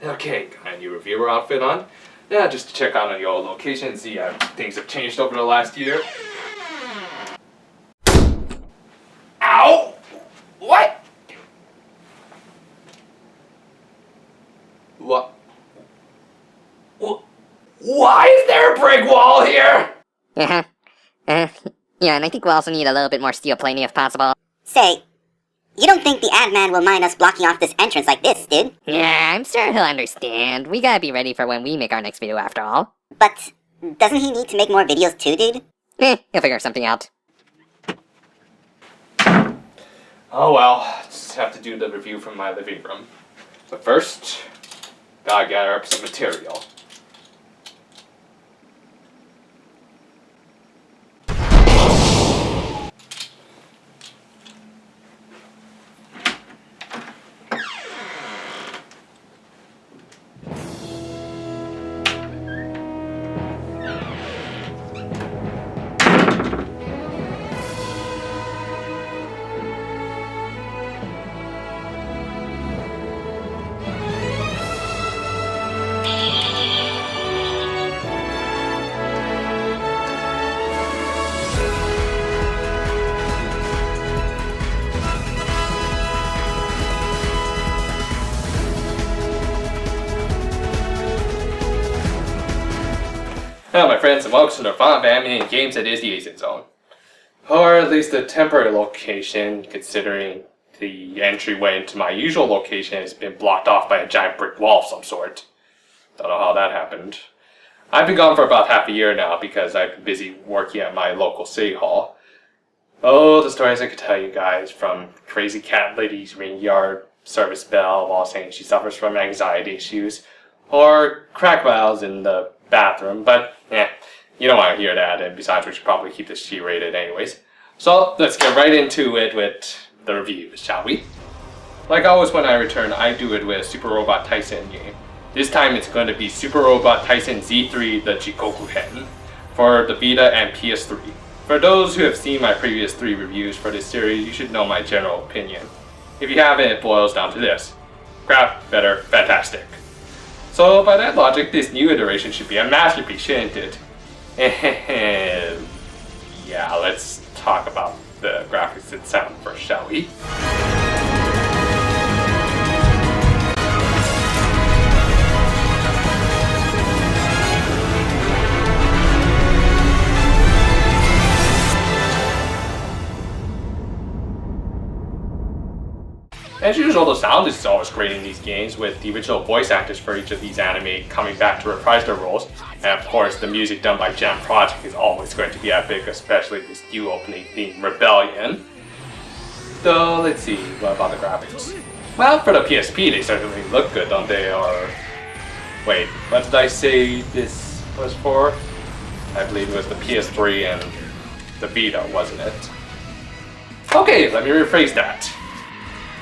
Okay, got a new reviewer outfit on. Yeah, just to check out on your old location and see how things have changed over the last year. Ow! What? What? Why is there a brick wall here? Yeah, and I think we'll also need a little bit more steel plating if possible. Say, you don't think the ad-man will mind us blocking off this entrance like this, dude? Yeah, I'm sure he'll understand. We gotta be ready for when we make our next video after all. But doesn't he need to make more videos too, dude? He'll figure something out. Oh well, just have to do the review from my living room. But first, gotta gather up some material. Hello my friends and welcome to the fun of anime and games that is the Taisen Zone. Or at least a temporary location, considering the entryway into my usual location has been blocked off by a giant brick wall of some sort. Don't know how that happened. I've been gone for about half a year now because I've been busy working at my local city hall. Oh, the stories I could tell you guys, from crazy cat lady's ring yard service bell while saying she suffers from anxiety issues, or crack valves in the bathroom, but you don't want to hear that, and besides we should probably keep this G-rated anyways. So let's get right into it with the reviews, shall we? Like always when I return, I do it with Super Robot Taisen game. This time it's going to be Super Robot Taisen Z3 the Jigoku-hen for the Vita and PS3. For those who have seen my previous 3 reviews for this series, you should know my general opinion. If you haven't, it boils down to this: crap, better, fantastic. So by that logic, this new iteration should be a masterpiece, shouldn't it? Yeah, let's talk about the graphics and sound first, shall we? As usual, the sound is always great in these games, with the original voice actors for each of these anime coming back to reprise their roles. And of course, the music done by Jam Project is always going to be epic, especially this new opening theme, Rebellion. So, let's see, what about the graphics? Well, for the PSP, they certainly look good, don't they? Or, wait, what did I say this was for? I believe it was the PS3 and the Vita, wasn't it? Okay, let me rephrase that.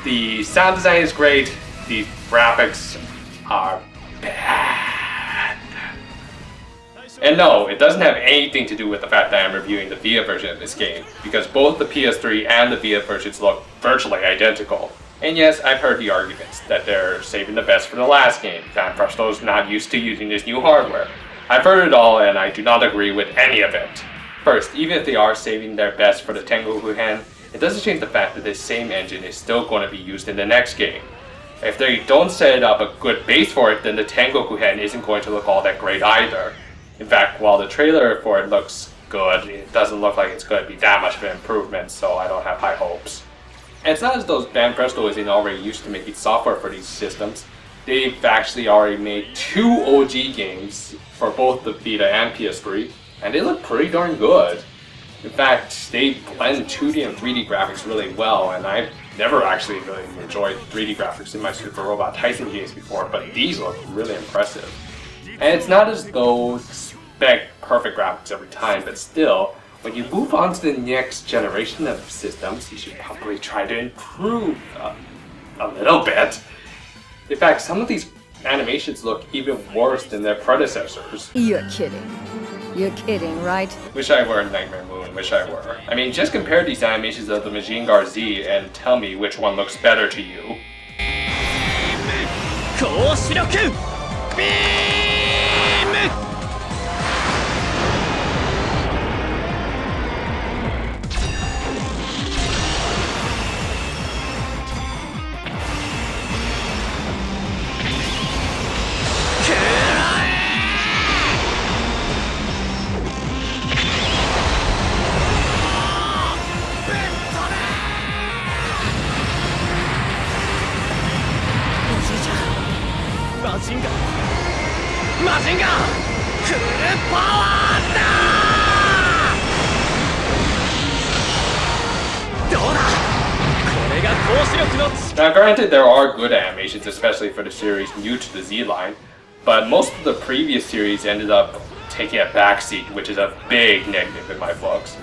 The sound design is great, the graphics are bad. And no, it doesn't have anything to do with the fact that I'm reviewing the Vita version of this game, because both the PS3 and the Vita versions look virtually identical. And yes, I've heard the arguments that they're saving the best for the last game, that Presto's not used to using this new hardware. I've heard it all and I do not agree with any of it. First, even if they are saving their best for the Jigoku-hen, it doesn't change the fact that this same engine is still going to be used in the next game. If they don't set up a good base for it, then the Jigoku-hen isn't going to look all that great either. In fact, while the trailer for it looks good, it doesn't look like it's going to be that much of an improvement, so I don't have high hopes. And it's not as though Presto isn't already used to making software for these systems. They've actually already made 2 OG games for both the Vita and PS3, and they look pretty darn good. In fact, they blend 2D and 3D graphics really well, and I've never actually really enjoyed 3D graphics in my Super Robot Taisen games before, but these look really impressive. And it's not as though expect perfect graphics every time, but still, when you move on to the next generation of systems, you should probably try to improve a little bit. In fact, some of these animations look even worse than their predecessors. You're kidding. You're kidding, right? Wish I were Nightmare Moon, wish I were. I mean, just compare these animations of the Machine Guard Z and tell me which one looks better to you. 高視力ビームマジンガーフルパワーだどうだこれが高視力の Now, granted, there are good animations, especially for the series new to the Z line, but most of the previous series ended up taking a backseat, which is a big negative in my books.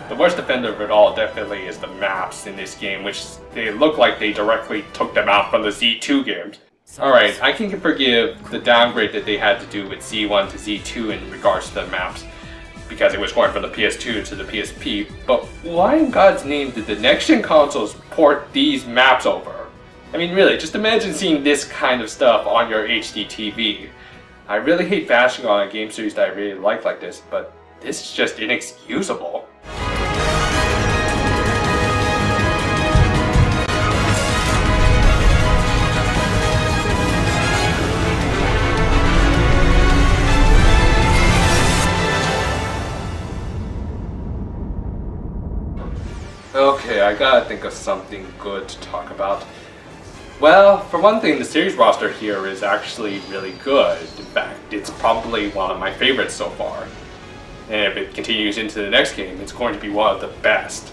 The worst offender of it all definitely is the maps in this game, which they look like they directly took them out from the Z2 games. Alright, I can forgive the downgrade that they had to do with Z1 to Z2 in regards to the maps, because it was going from the PS2 to the PSP, but why in God's name did the next-gen consoles port these maps over? I mean really, just imagine seeing this kind of stuff on your HD TV. I really hate bashing on a game series that I really like this, but this is just inexcusable. Okay, I gotta think of something good to talk about. Well, for one thing, the series roster here is actually really good. In fact, it's probably one of my favorites so far. And if it continues into the next game, it's going to be one of the best.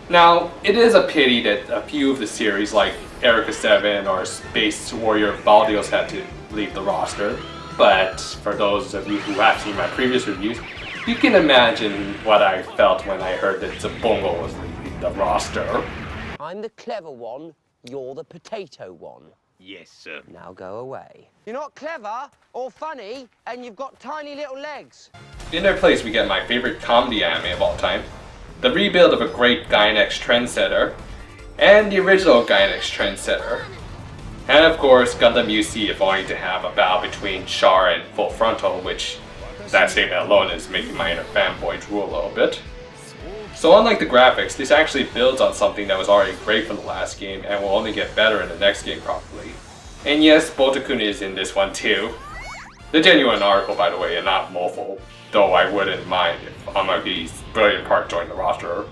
Now, it is a pity that a few of the series, like Erica 7 or Space Warrior Baldios, had to leave the roster. But for those of you who have seen my previous reviews, you can imagine what I felt when I heard that Zabongo was leaving the roster. I'm the clever one, you're the potato one. Yes, sir. Now go away. You're not clever or funny, and you've got tiny little legs. In their place, we get my favorite comedy anime of all time, the rebuild of a great Gainax trendsetter, and the original Gainax trendsetter. And of course, Gundam UC if only to have a battle between Char and Full Frontal, which that statement alone is making my inner fanboy drool a little bit. So unlike the graphics, this actually builds on something that was already great from the last game and will only get better in the next game probably. And yes, Bonta-kun is in this one too. The genuine article, by the way, and not Mofo, though I wouldn't mind if Amagi's brilliant part joined the roster.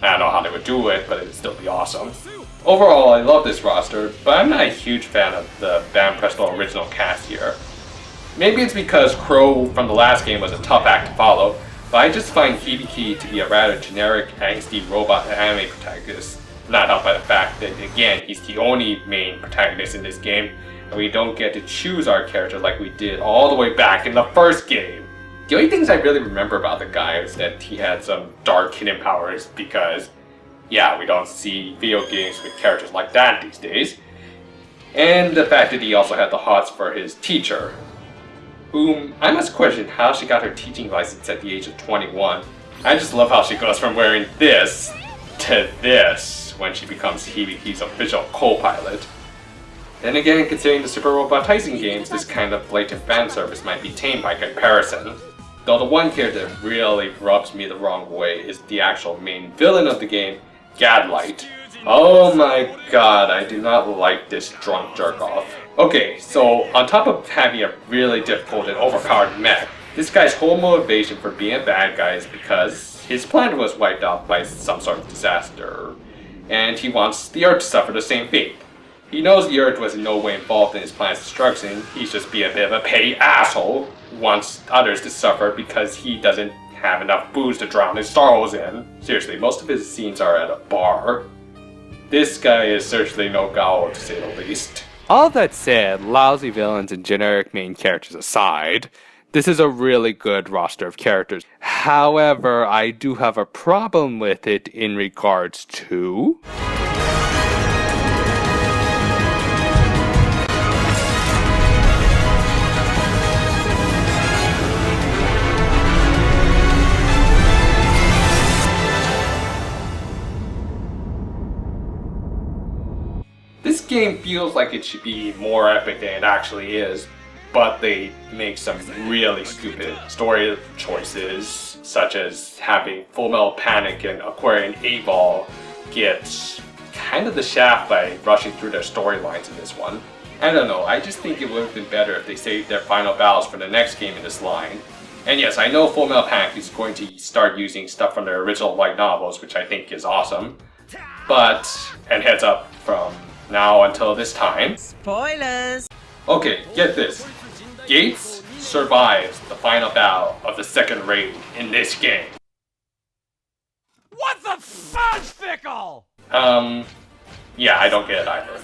I don't know how they would do it, but it would still be awesome. Overall, I love this roster, but I'm not a huge fan of the Bam Presto original cast here. Maybe it's because Crow from the last game was a tough act to follow, but I just find Hibiki to be a rather generic, angsty robot anime protagonist, not helped by the fact that, again, he's the only main protagonist in this game, and we don't get to choose our character like we did all the way back in the first game. The only things I really remember about the guy is that he had some dark hidden powers because, yeah, we don't see video games with characters like that these days. And the fact that he also had the hots for his teacher, whom I must question how she got her teaching license at the age of 21. I just love how she goes from wearing this to this when she becomes Hibiki's official co-pilot. Then again, considering the Super Robot Taisen games, this kind of blatant fan service might be tame by comparison. Though the one character that really rubs me the wrong way is the actual main villain of the game, Gadlight. Oh my god, I do not like this drunk jerk-off. Okay, so on top of having a really difficult and overpowered mech, this guy's whole motivation for being a bad guy is because his planet was wiped out by some sort of disaster, and he wants the Earth to suffer the same fate. He knows the Earth was in no way involved in his planet's destruction, he's just being a bit of a petty asshole who wants others to suffer because he doesn't have enough booze to drown his sorrows in. Seriously, most of his scenes are at a bar. This guy is certainly no Gao, to say the least. All that said, lousy villains and generic main characters aside, this is a really good roster of characters. However, I do have a problem with it in regards to... This game feels like it should be more epic than it actually is, but they make some really stupid story choices, such as having Full Metal Panic and Aquarian A-Ball get kind of the shaft by rushing through their storylines in this one. I don't know, I just think it would have been better if they saved their final battles for the next game in this line. And yes, I know Full Metal Panic is going to start using stuff from their original light novels, which I think is awesome. But, and heads up from now until this time. Spoilers! Okay, get this. Gates survives the final battle of the second raid in this game. What the fudge pickle? Yeah, I don't get it either.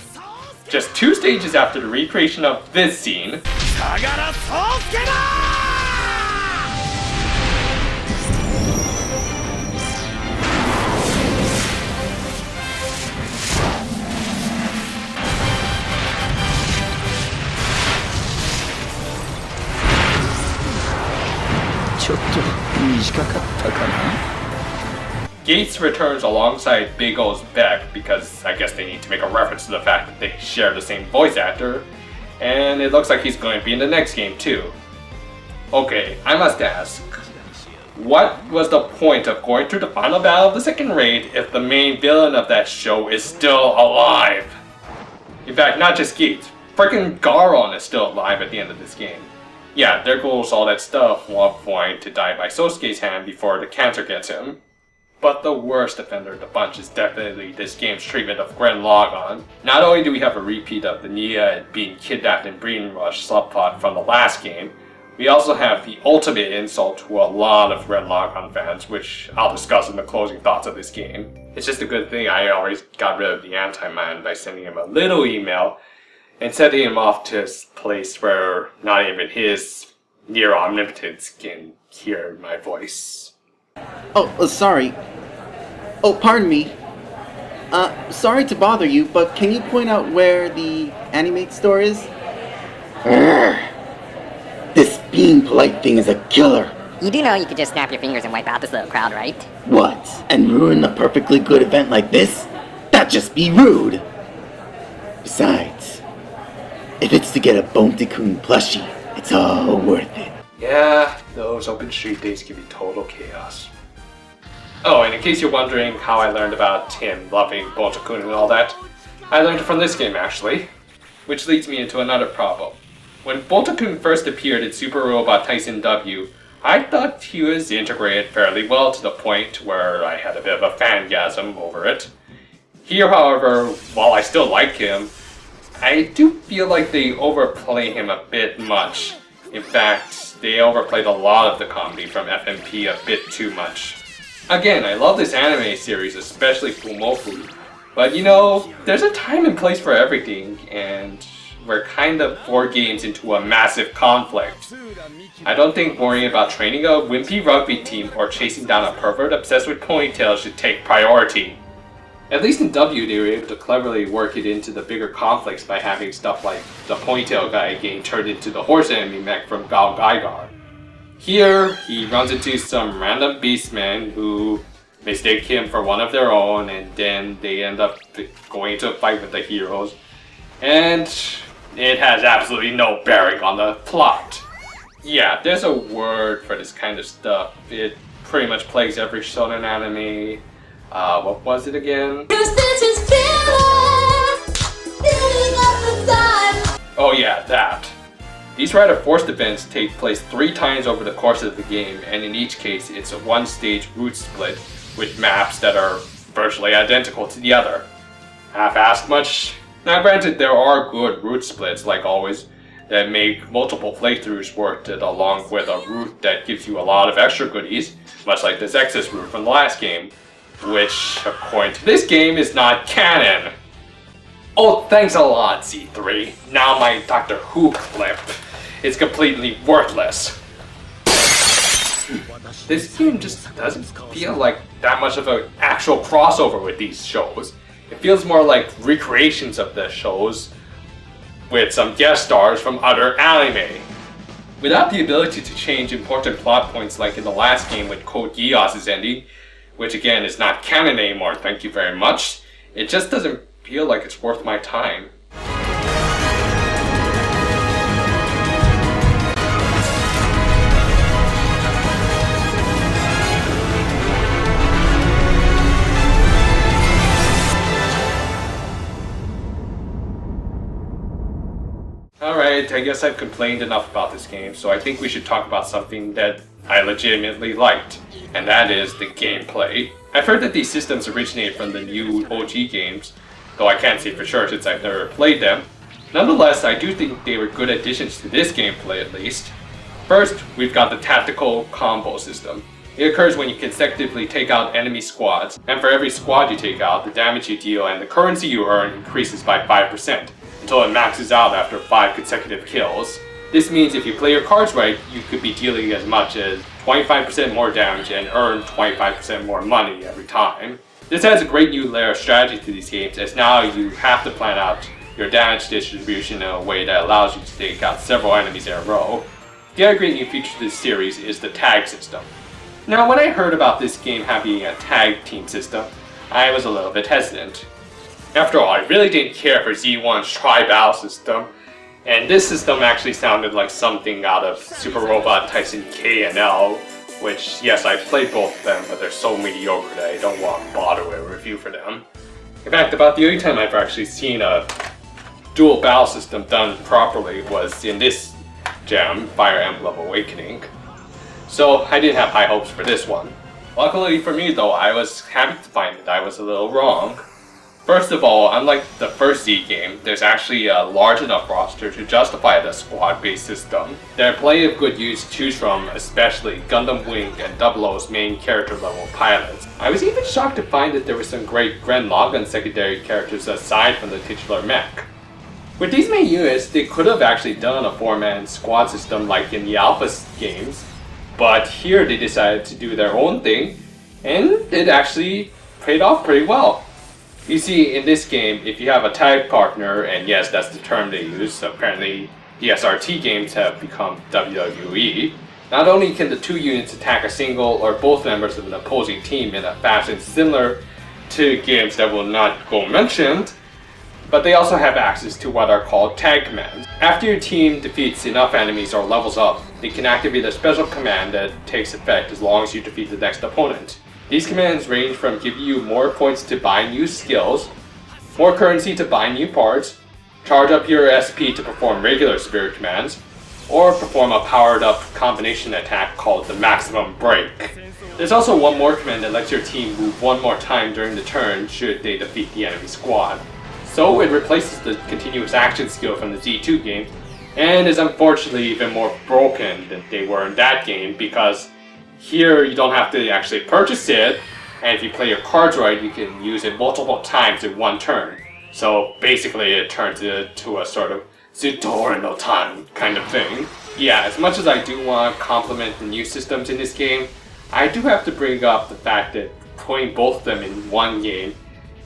Just 2 stages after the recreation of this scene, Gates returns alongside Big O's Beck because I guess they need to make a reference to the fact that they share the same voice actor, and it looks like he's going to be in the next game too. Okay, I must ask, what was the point of going through the final battle of the second raid if the main villain of that show is still alive? In fact, not just Gates, freaking Garon is still alive at the end of this game. Yeah, there goes all that stuff, one point to die by Sosuke's hand before the cancer gets him. But the worst offender of the bunch is definitely this game's treatment of Gren Lagann. Not only do we have a repeat of the Nia being kidnapped and brainwashed subplot from the last game, we also have the ultimate insult to a lot of Gren Lagann fans, which I'll discuss in the closing thoughts of this game. It's just a good thing I always got rid of the anti-man by sending him a little email and sending him off to a place where not even his near omnipotence can hear my voice. Oh, sorry. Oh, pardon me. Sorry to bother you, but can you point out where the animate store is? This being polite thing is a killer. You do know you could just snap your fingers and wipe out this little crowd, right? What? And ruin a perfectly good event like this? That'd just be rude. Besides, if it's to get a Bonta-kun plushie, it's all worth it. Yeah, those open street days can be total chaos. Oh, and in case you're wondering how I learned about him loving Bonta-kun and all that, I learned it from this game actually, which leads me into another problem. When Bonta-kun first appeared in Super Robot Taisen W, I thought he was integrated fairly well to the point where I had a bit of a fangasm over it. Here, however, while I still like him, I do feel like they overplay him a bit much. In fact, they overplayed a lot of the comedy from FMP a bit too much. Again, I love this anime series, especially Fumofu, but you know, there's a time and place for everything, and we're kind of 4 games into a massive conflict. I don't think worrying about training a wimpy rugby team or chasing down a pervert obsessed with ponytails should take priority. At least in W, they were able to cleverly work it into the bigger conflicts by having stuff like the ponytail guy getting turned into the horse enemy mech from Gal Gaigar. Here, he runs into some random beastmen who mistake him for one of their own, and then they end up going into a fight with the heroes. And it has absolutely no bearing on the plot. Yeah, there's a word for this kind of stuff. It pretty much plagues every shonen anime. What was it again? Oh yeah, that. These rather forced events take place 3 times over the course of the game, and in each case it's a 1-stage route split with maps that are virtually identical to the other. Half-assed much? Now granted, there are good route splits, like always, that make multiple playthroughs worth it, along with a route that gives you a lot of extra goodies, much like this Exodus route from the last game, which, according to this game, is not canon. Oh, thanks a lot, Z3. Now my Doctor Who clip is completely worthless. This game just doesn't feel like that much of an actual crossover with these shows. It feels more like recreations of the shows with some guest stars from other anime. Without the ability to change important plot points like in the last game with Code Geass' ending, which again is not canon anymore, thank you very much, it just doesn't feel like it's worth my time. Alright, I guess I've complained enough about this game, so I think we should talk about something that I legitimately liked, and that is the gameplay. I've heard that these systems originate from the new OG games, though I can't say for sure since I've never played them. Nonetheless, I do think they were good additions to this gameplay at least. First, we've got the tactical combo system. It occurs when you consecutively take out enemy squads, and for every squad you take out, the damage you deal and the currency you earn increases by 5%, until it maxes out after 5 consecutive kills. This means if you play your cards right, you could be dealing as much as 25% more damage and earn 25% more money every time. This adds a great new layer of strategy to these games, as now you have to plan out your damage distribution in a way that allows you to take out several enemies in a row. The other great new feature to this series is the tag system. Now, when I heard about this game having a tag team system, I was a little bit hesitant. After all, I really didn't care for Z1's tri-battle system, and this system actually sounded like something out of Super Robot Taisen K and L, which, yes, I played both of them, but they're so mediocre that I don't want to bother with a review for them. In fact, about the only time I've actually seen a dual battle system done properly was in this gem, Fire Emblem Awakening. So I didn't have high hopes for this one. Luckily for me though, I was happy to find that I was a little wrong. First of all, unlike the first Z game, there's actually a large enough roster to justify the squad-based system. There are plenty of good units to choose from, especially Gundam Wing and 00's main character level pilots. I was even shocked to find that there were some great Gren Lagann secondary characters aside from the titular mech. With these main units, they could have actually done a 4-man squad system like in the Alpha games, but here they decided to do their own thing, and it actually paid off pretty well. You see, in this game, if you have a tag partner, and yes, that's the term they use, apparently the SRT games have become WWE, not only can the two units attack a single or both members of an opposing team in a fashion similar to games that will not go mentioned, but they also have access to what are called tag commands. After your team defeats enough enemies or levels up, they can activate a special command that takes effect as long as you defeat the next opponent. These commands range from giving you more points to buy new skills, more currency to buy new parts, charge up your SP to perform regular spirit commands, or perform a powered up combination attack called the Maximum Break. There's also one more command that lets your team move one more time during the turn should they defeat the enemy squad. So it replaces the continuous action skill from the Z2 game, and is unfortunately even more broken than they were in that game, because here you don't have to actually purchase it, and if you play your cards right, you can use it multiple times in one turn. So basically it turns it into a sort of Zutora no Tan kind of thing. Yeah, as much as I do want to compliment the new systems in this game, I do have to bring up the fact that putting both of them in one game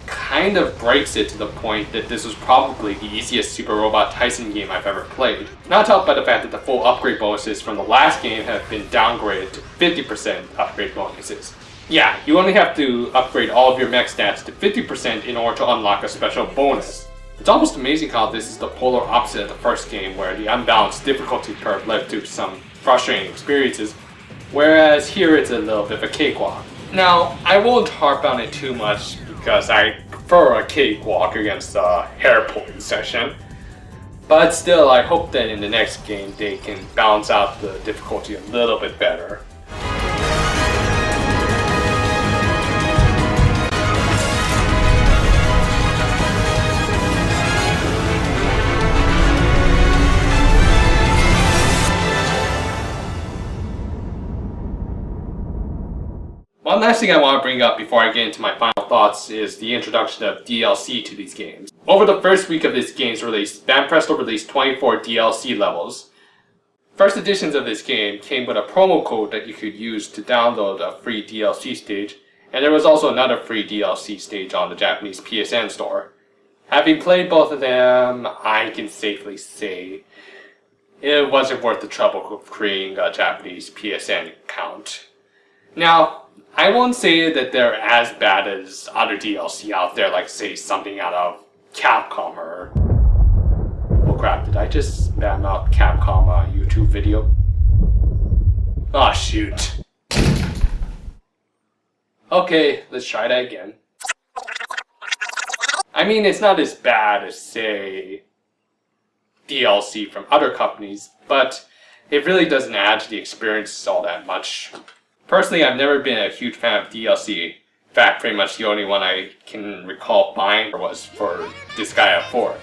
kind of breaks it to the point that this was probably the easiest Super Robot Taisen game I've ever played. Not helped by the fact that the full upgrade bonuses from the last game have been downgraded to 50% upgrade bonuses. Yeah, you only have to upgrade all of your mech stats to 50% in order to unlock a special bonus. It's almost amazing how this is the polar opposite of the first game, where the unbalanced difficulty curve led to some frustrating experiences, whereas here it's a little bit of a cakewalk. Now, I won't harp on it too much because I prefer a cakewalk against a hair-pulling session, but still I hope that in the next game they can balance out the difficulty a little bit better. One last thing I want to bring up before I get into my final thoughts is the introduction of DLC to these games. Over the first week of this game's release, Banpresto released 24 DLC levels. First editions of this game came with a promo code that you could use to download a free DLC stage, and there was also another free DLC stage on the Japanese PSN store. Having played both of them, I can safely say it wasn't worth the trouble of creating a Japanese PSN account. Now, I won't say that they're as bad as other DLC out there, like say something out of Capcom or... Oh crap, did I just spam out Capcom YouTube video? Aw, shoot. Okay, let's try that again. I mean, it's not as bad as, say, DLC from other companies, but it really doesn't add to the experience all that much. Personally, I've never been a huge fan of DLC. In fact, pretty much the only one I can recall buying was for Disgaea 4.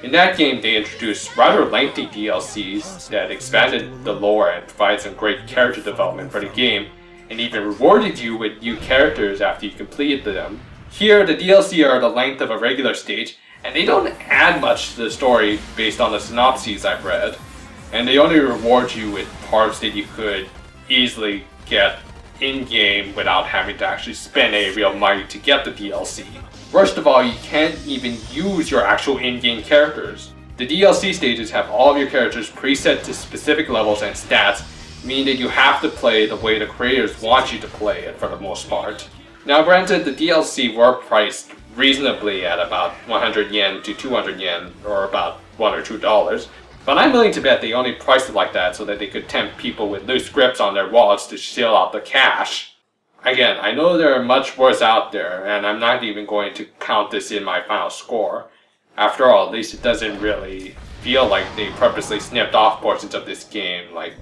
In that game, they introduced rather lengthy DLCs that expanded the lore and provided some great character development for the game, and even rewarded you with new characters after you completed them. Here, the DLC are the length of a regular stage, and they don't add much to the story based on the synopses I've read, and they only reward you with parts that you could easily get in-game without having to actually spend any real money to get the DLC. Worst of all, you can't even use your actual in-game characters. The DLC stages have all of your characters preset to specific levels and stats, meaning that you have to play the way the creators want you to play it for the most part. Now granted, the DLC were priced reasonably at about 100 yen to 200 yen, or about $1 or $2, but I'm willing to bet they only priced it like that so that they could tempt people with loose grips on their wallets to shell out the cash. Again, I know there are much worse out there, and I'm not even going to count this in my final score. After all, at least it doesn't really feel like they purposely snipped off portions of this game, like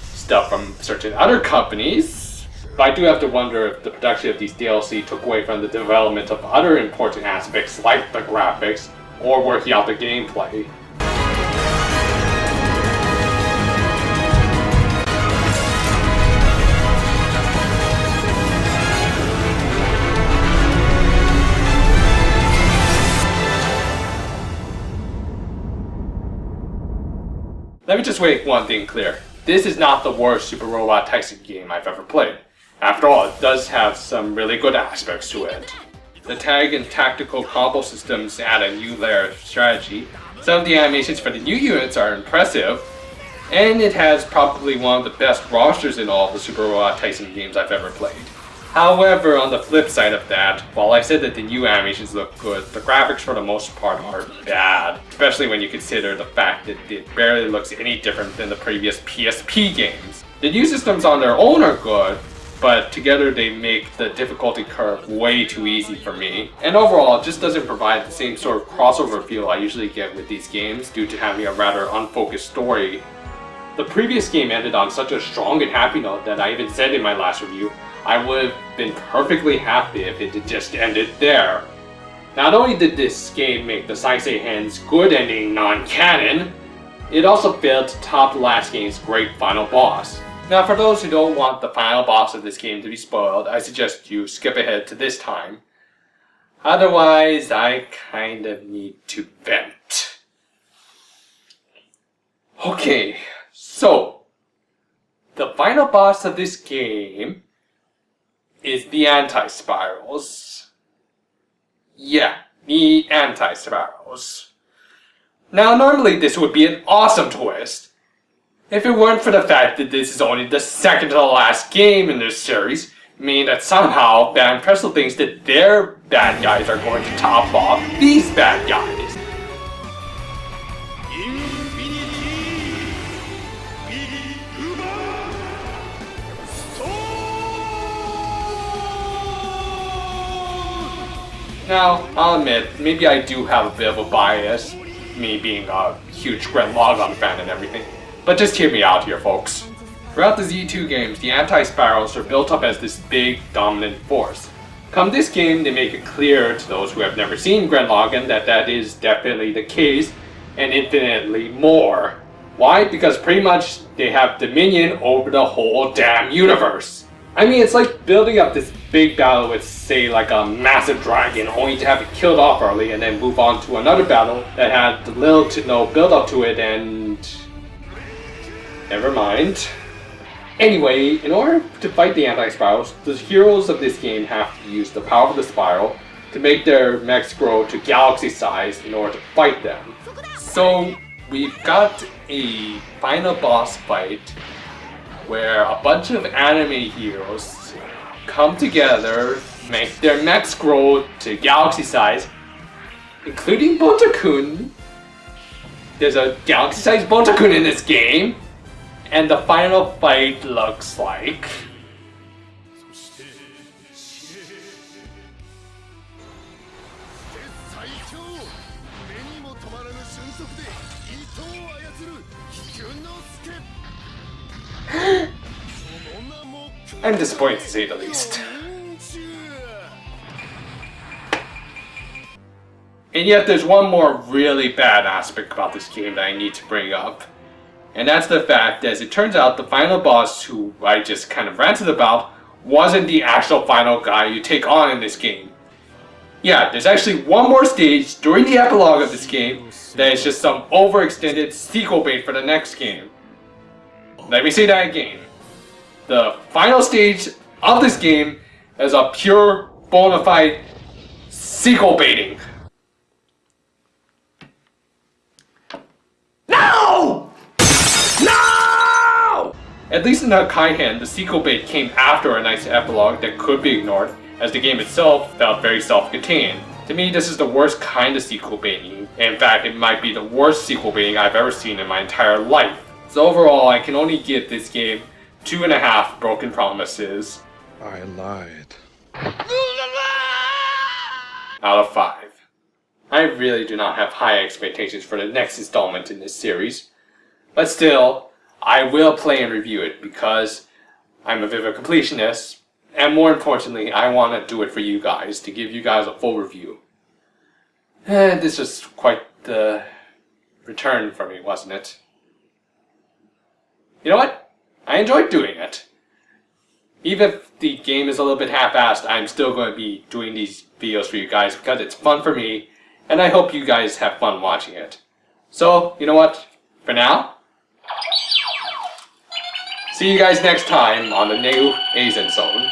stuff from certain other companies. But I do have to wonder if the production of these DLC took away from the development of other important aspects like the graphics, or working out the gameplay. Let me just make one thing clear. This is not the worst Super Robot Taisen game I've ever played. After all, it does have some really good aspects to it. The tag and tactical combo systems add a new layer of strategy. Some of the animations for the new units are impressive, and it has probably one of the best rosters in all of the Super Robot Taisen games I've ever played. However, on the flip side of that, while I said that the new animations look good, the graphics for the most part are bad, especially when you consider the fact that it barely looks any different than the previous PSP games. The new systems on their own are good, but together they make the difficulty curve way too easy for me. And overall, it just doesn't provide the same sort of crossover feel I usually get with these games due to having a rather unfocused story. The previous game ended on such a strong and happy note that I even said in my last review, I would have been perfectly happy if it had just ended there. Not only did this game make the Jigoku-hen's good ending non-canon, it also failed to top the last game's great final boss. Now for those who don't want the final boss of this game to be spoiled, I suggest you skip ahead to this time. Otherwise, I kind of need to vent. Okay, so the final boss of this game is the anti-spirals. Yeah, the anti-spirals. Now normally this would be an awesome twist, if it weren't for the fact that this is only the second to the last game in this series, meaning that somehow Van Pressel thinks that their bad guys are going to top off these bad guys. Now, I'll admit, maybe I do have a bit of a bias, me being a huge Gren Lagann fan and everything, but just hear me out here, folks. Throughout the Z2 games, the anti-spirals are built up as this big, dominant force. Come this game, they make it clear to those who have never seen Gren Lagann that that is definitely the case, and infinitely more. Why? Because pretty much they have dominion over the whole damn universe. I mean, it's like building up this big battle with, say, like a massive dragon, only to have it killed off early and then move on to another battle that had little to no build up to it and... never mind. Anyway, in order to fight the anti-spirals, the heroes of this game have to use the power of the spiral to make their mechs grow to galaxy size in order to fight them. So, we've got a final boss fight where a bunch of anime heroes come together, make their mechs grow to galaxy size, including Bonta-kun. There's a galaxy-sized Bonta-kun in this game, and the final fight looks like... I'm disappointed to say the least. And yet there's one more really bad aspect about this game that I need to bring up. And that's the fact that, as it turns out, the final boss, who I just kind of ranted about, wasn't the actual final guy you take on in this game. Yeah, there's actually one more stage during the epilogue of this game that is just some overextended sequel bait for the next game. Let me say that again. The final stage of this game is a pure, bona fide sequel baiting. No! No! At least in Jigoku-hen, the sequel bait came after a nice epilogue that could be ignored, as the game itself felt very self-contained. To me, this is the worst kind of sequel baiting. In fact, it might be the worst sequel baiting I've ever seen in my entire life. So overall, I can only give this game 2.5 broken promises. I lied. Out of 5. I really do not have high expectations for the next installment in this series. But still, I will play and review it because I'm a bit of a completionist. And more importantly, I want to do it for you guys, to give you guys a full review. And this was quite the return for me, wasn't it? You know what? I enjoyed doing it. Even if the game is a little bit half-assed, I'm still going to be doing these videos for you guys because it's fun for me, and I hope you guys have fun watching it. So, you know what? For now, see you guys next time on the new Taisen Zone.